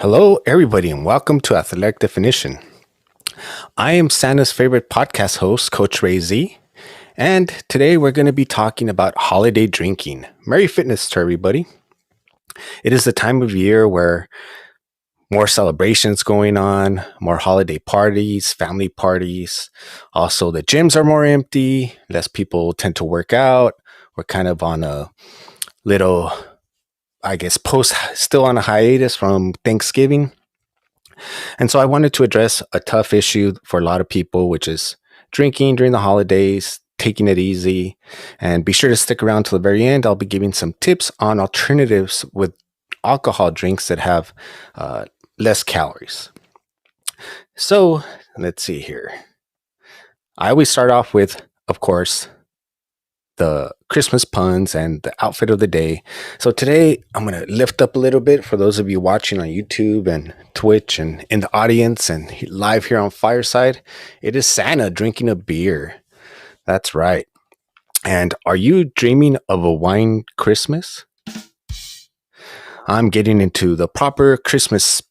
Hello, everybody, and welcome to Athletic Definition. I am Santa's favorite podcast host, Coach Ray Z, and today we're going to be talking about holiday drinking. Merry Fitness to everybody. It is the time of year where more celebrations going on, more holiday parties, family parties. Also, the gyms are more empty, less people tend to work out. We're kind of on a little, still on a hiatus from Thanksgiving. And so I wanted to address a tough issue for a lot of people, which is drinking during the holidays, taking it easy, and be sure to stick around till the very end. I'll be giving some tips on alternatives with alcohol drinks that have less calories. So let's see here. I always start off with, of course, the Christmas puns and the outfit of the day. So today I'm going to lift up a little bit for those of you watching on YouTube and Twitch and in the audience and live here on Fireside. It is Santa drinking a beer. That's right. And are you dreaming of a wine Christmas? I'm getting into the proper Christmas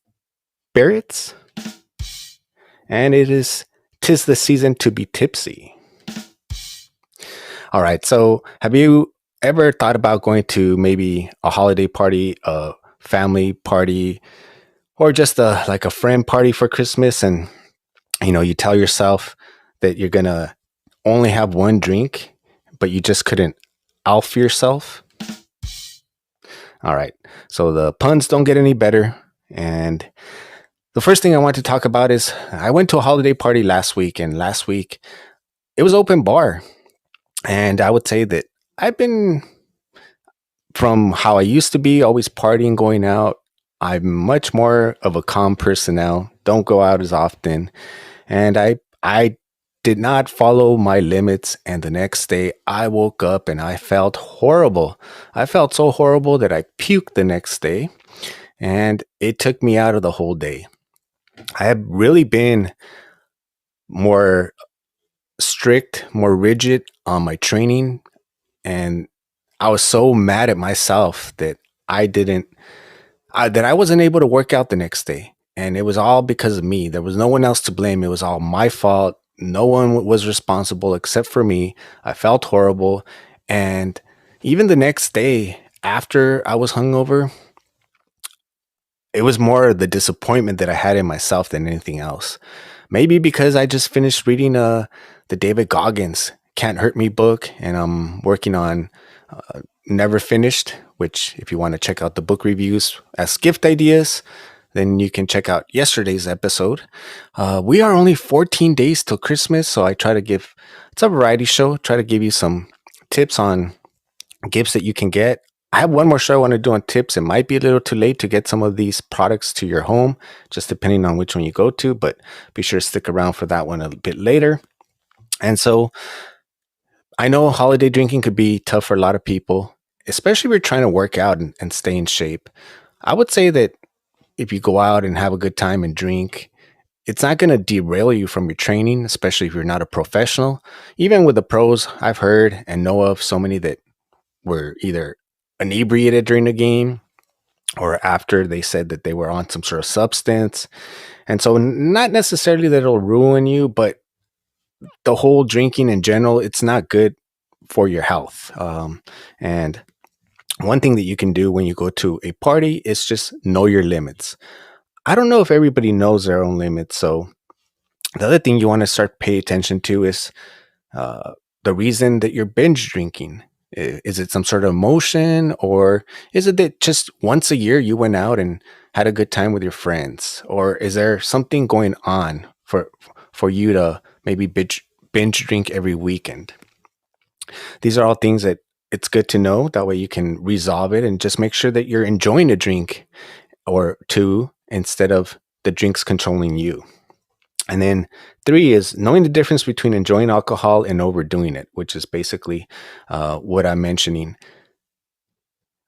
spirits. And tis the season to be tipsy. All right. So have you ever thought about going to maybe a holiday party, a family party, or just like a friend party for Christmas? And, you tell yourself that you're going to only have one drink, but you just couldn't alf yourself. All right. So the puns don't get any better. And the first thing I want to talk about is I went to a holiday party last week, and last week it was open bar. And I would say that I've been, from how I used to be, always partying, going out. I'm much more of a calm person now. Don't go out as often. And I did not follow my limits. And the next day I woke up and I felt horrible. I felt so horrible that I puked the next day. And it took me out of the whole day. I have really been more strict, more rigid on my training, and I was so mad at myself that I wasn't able to work out the next day, and it was all because of me. There was no one else to blame. It was all my fault. No one was responsible except for me. I felt horrible, and even the next day after I was hungover, it was more the disappointment that I had in myself than anything else. Maybe because I just finished reading the David Goggins Can't Hurt Me book, and I'm working on Never Finished, which if you want to check out the book reviews as gift ideas, then you can check out yesterday's episode. We are only 14 days till Christmas, so it's a variety show, try to give you some tips on gifts that you can get. I have one more show I want to do on tips. It might be a little too late to get some of these products to your home, just depending on which one you go to, but be sure to stick around for that one a bit later. And so I know holiday drinking could be tough for a lot of people, especially if you're trying to work out and stay in shape. I would say that if you go out and have a good time and drink, it's not going to derail you from your training, especially if you're not a professional. Even with the pros, I've heard and know of so many that were either inebriated during the game or after they said that they were on some sort of substance. And so not necessarily that it'll ruin you, but the whole drinking in general, it's not good for your health. And one thing that you can do when you go to a party is just know your limits. I don't know if everybody knows their own limits. So the other thing you want to start pay attention to is the reason that you're binge drinking. Is it some sort of emotion, or is it that just once a year you went out and had a good time with your friends? Or is there something going on for you to maybe binge drink every weekend? These are all things that it's good to know. That way you can resolve it and just make sure that you're enjoying a drink or two instead of the drinks controlling you. And then 3 is knowing the difference between enjoying alcohol and overdoing it, which is basically what I'm mentioning.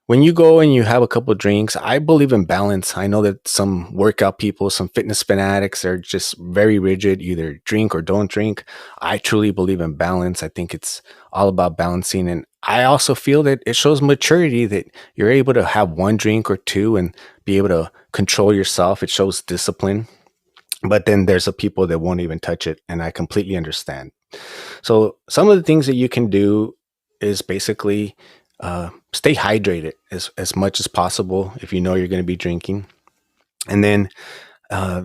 when you go and you have a couple drinks, I believe in balance. I know that some workout people, some fitness fanatics are just very rigid, either drink or don't drink. I truly believe in balance. I think it's all about balancing. And I also feel that it shows maturity that you're able to have one drink or two and be able to control yourself. It shows discipline. But then there's a people that won't even touch it. And I completely understand. So some of the things that you can do is basically stay hydrated as much as possible if you know you're going to be drinking. And then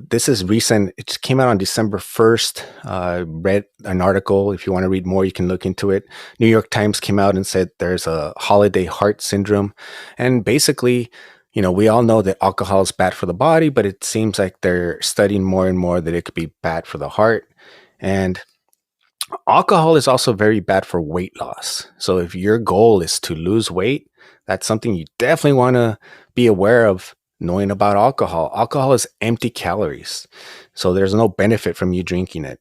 this is recent. It just came out on December 1st. Read an article. If you want to read more, you can look into it. New York Times came out and said there's a holiday heart syndrome. And basically, we all know that alcohol is bad for the body, but it seems like they're studying more and more that it could be bad for the heart. And alcohol is also very bad for weight loss. So if your goal is to lose weight, that's something you definitely want to be aware of knowing about alcohol. Alcohol is empty calories. So there's no benefit from you drinking it.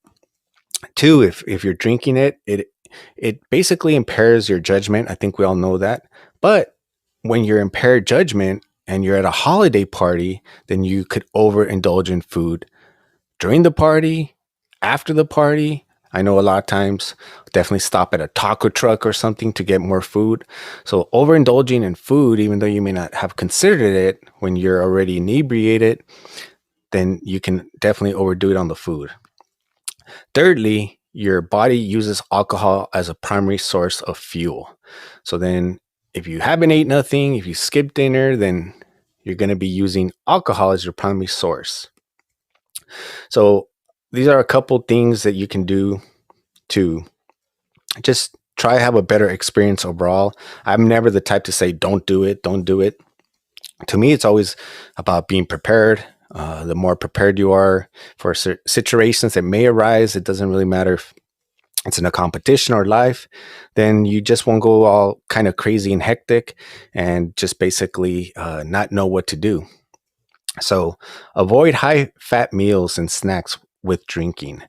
Two, if you're drinking it, it basically impairs your judgment. I think we all know that. But when you're impaired judgment and you're at a holiday party, then you could overindulge in food during the party, after the party. I know a lot of times definitely stop at a taco truck or something to get more food. So overindulging in food, even though you may not have considered it when you're already inebriated, then you can definitely overdo it on the food. Thirdly, your body uses alcohol as a primary source of fuel. So then if you haven't ate nothing, if you skip dinner, then you're going to be using alcohol as your primary source. So these are a couple things that you can do to just try to have a better experience overall. I'm never the type to say, don't do it, don't do it. To me, it's always about being prepared. The more prepared you are for situations that may arise, it doesn't really matter if it's in a competition or life, then you just won't go all kind of crazy and hectic and just basically not know what to do. So avoid high fat meals and snacks with drinking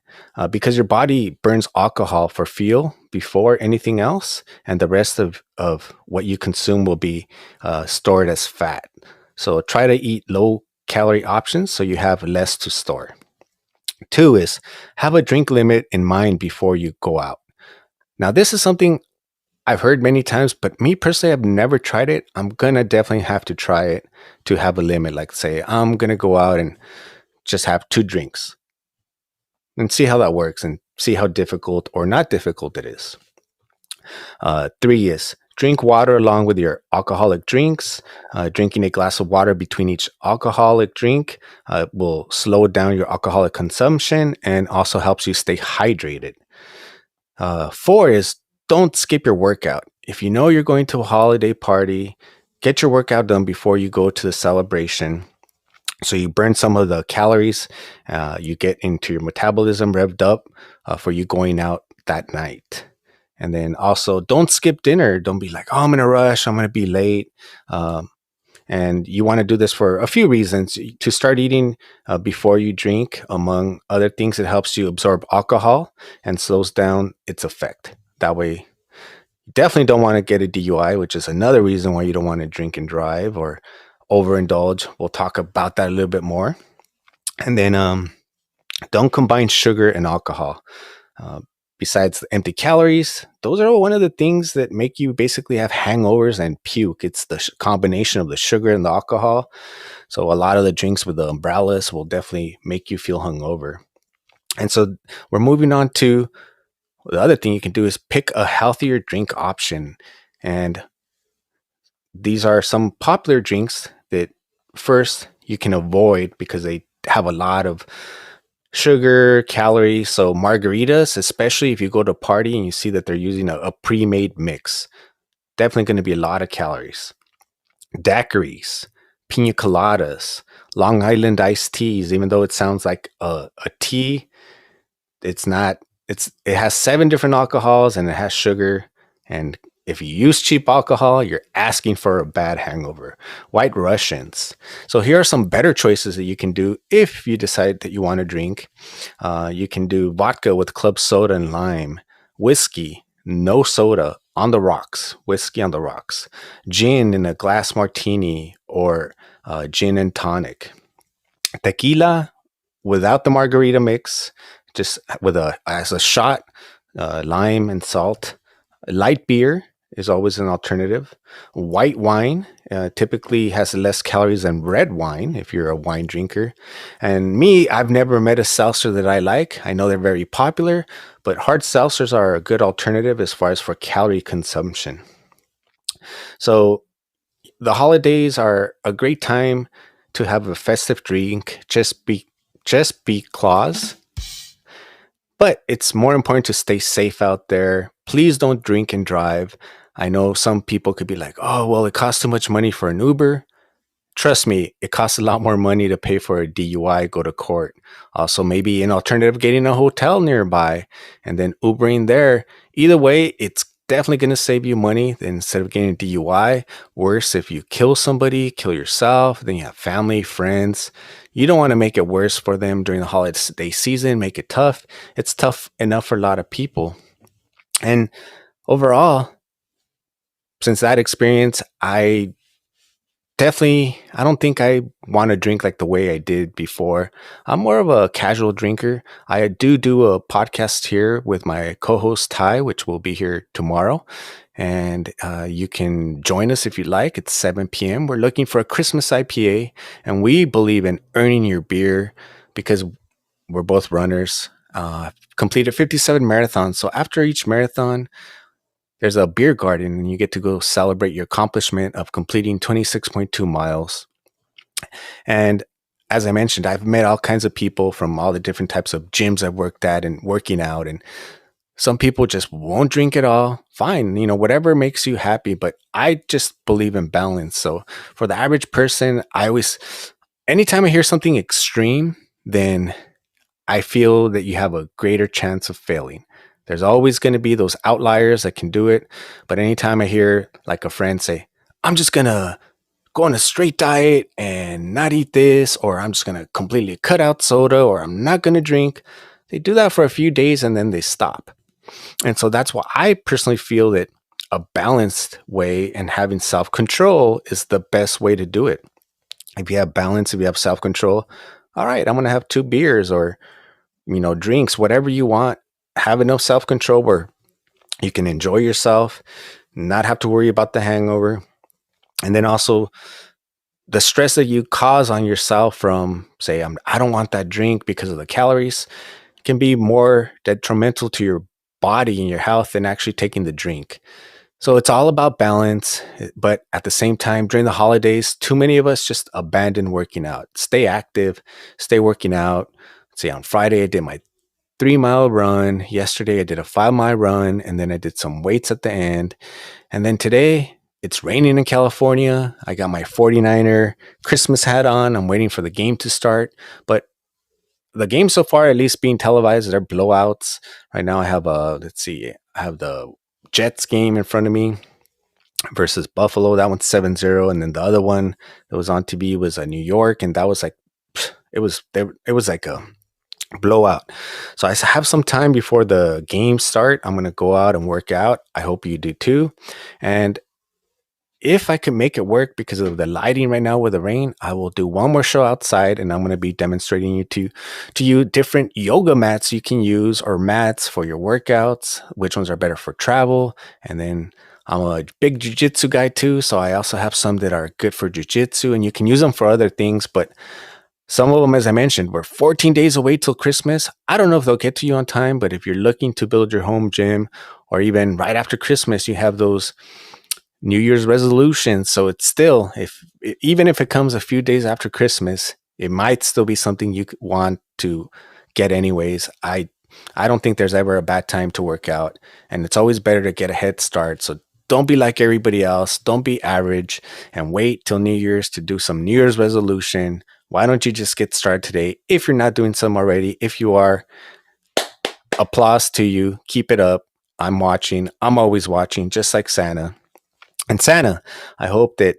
because your body burns alcohol for fuel before anything else, and the rest of what you consume will be stored as fat. So try to eat low calorie options so you have less to store. Two is have a drink limit in mind before you go out. Now, this is something I've heard many times, but me personally, I've never tried it. I'm gonna definitely have to try it to have a limit. Like, say, I'm gonna go out and just have two drinks and see how that works and see how difficult or not difficult it is. Three is drink water along with your alcoholic drinks. Drinking a glass of water between each alcoholic drink will slow down your alcoholic consumption and also helps you stay hydrated. Four is don't skip your workout. If you know you're going to a holiday party, get your workout done before you go to the celebration. So you burn some of the calories, you get into your metabolism revved up for you going out that night. And then also don't skip dinner. Don't be like, oh, I'm in a rush. I'm going to be late. And you want to do this for a few reasons. To start eating before you drink, among other things, it helps you absorb alcohol and slows down its effect. That way, you definitely don't want to get a DUI, which is another reason why you don't want to drink and drive or overindulge. We'll talk about that a little bit more. And then don't combine sugar and alcohol. Besides the empty calories, those are one of the things that make you basically have hangovers and puke. It's the combination of the sugar and the alcohol. So a lot of the drinks with the umbrellas will definitely make you feel hungover. And so we're moving on to the other thing you can do is pick a healthier drink option. And these are some popular drinks that first you can avoid because they have a lot of sugar, calories. So margaritas, especially if you go to a party and you see that they're using a pre-made mix, definitely going to be a lot of calories. Daiquiris, pina coladas, Long Island iced teas, even though it sounds like a tea, it's not. It has 7 different alcohols and it has sugar. And if you use cheap alcohol, you're asking for a bad hangover. White Russians. So here are some better choices that you can do if you decide that you want to drink. You can do vodka with club soda and lime, whiskey, no soda, on the rocks, whiskey on the rocks, gin in a glass martini, or gin and tonic, tequila without the margarita mix, just with a as a shot, lime and salt. Light beer is always an alternative. White wine typically has less calories than red wine if you're a wine drinker. And me, I've never met a seltzer that I like. I know they're very popular, but hard seltzers are a good alternative as far as for calorie consumption. So the holidays are a great time to have a festive drink. Just be claws, but it's more important to stay safe out there. Please don't drink and drive. I know some people could be like, "Oh, well, it costs too much money for an Uber." Trust me, it costs a lot more money to pay for a DUI, go to court. Also, maybe an alternative, getting a hotel nearby and then Ubering there. Either way, it's definitely going to save you money than instead of getting a DUI. Worse, if you kill somebody, kill yourself, then you have family, friends. You don't want to make it worse for them during the holiday season, make it tough. It's tough enough for a lot of people. And overall, since that experience, I don't think I want to drink like the way I did before. I'm more of a casual drinker. I do a podcast here with my co-host Ty, which will be here tomorrow, and you can join us if you like. It's 7 p.m. We're looking for a Christmas IPA, and we believe in earning your beer because we're both runners. Completed 57 marathons. So after each marathon, there's a beer garden, and you get to go celebrate your accomplishment of completing 26.2 miles. And as I mentioned, I've met all kinds of people from all the different types of gyms I've worked at and working out. And some people just won't drink at all. Fine, whatever makes you happy. But I just believe in balance. So for the average person, anytime I hear something extreme, then I feel that you have a greater chance of failing. There's always going to be those outliers that can do it. But anytime I hear like a friend say, I'm just going to go on a straight diet and not eat this, or I'm just going to completely cut out soda, or I'm not going to drink, they do that for a few days and then they stop. And so that's why I personally feel that a balanced way and having self control is the best way to do it. If you have balance, if you have self control, all right, I'm going to have two beers or drinks, whatever you want. Have enough self control where you can enjoy yourself, not have to worry about the hangover. And then also the stress that you cause on yourself from, say, I don't want that drink because of the calories, can be more detrimental to your body and your health than actually taking the drink. So it's all about balance. But at the same time, during the holidays, too many of us just abandon working out. Stay active, stay working out. Let's see, on Friday, I did my 3 mile run. Yesterday, I did a 5 mile run, and then I did some weights at the end. And then today, it's raining in California. I got my 49er Christmas hat on. I'm waiting for the game to start. But the game so far, at least being televised, they're blowouts. Right now, I have I have the Jets game in front of me versus Buffalo. That one's 7-0. And then the other one that was on TV was New York. And that was like, it was like a blowout. So I have some time before the games start. I'm going to go out and work out. I hope you do too. And if I can make it work because of the lighting right now with the rain, I will do one more show outside, and I'm going to be demonstrating to you different yoga mats you can use, or mats for your workouts, which ones are better for travel. And then I'm a big jiu-jitsu guy too, so I also have some that are good for jiu-jitsu, and you can use them for other things. But some of them, as I mentioned, we're 14 days away till Christmas. I don't know if they'll get to you on time, but if you're looking to build your home gym, or even right after Christmas, you have those New Year's resolutions. So it's still, even if it comes a few days after Christmas, it might still be something you want to get anyways. I don't think there's ever a bad time to work out, and it's always better to get a head start. So don't be like everybody else. Don't be average and wait till New Year's to do some New Year's resolution. Why don't you just get started today? If you're not doing some already, if you are, applause to you. Keep it up. I'm watching. I'm always watching, just like Santa. And Santa, I hope that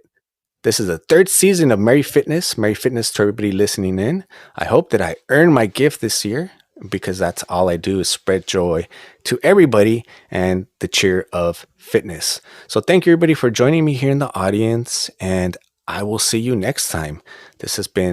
this is the third season of Merry Fitness. Merry Fitness to everybody listening in. I hope that I earned my gift this year. because that's all I do is spread joy to everybody and the cheer of fitness. So thank you everybody for joining me here in the audience, and I will see you next time. This has been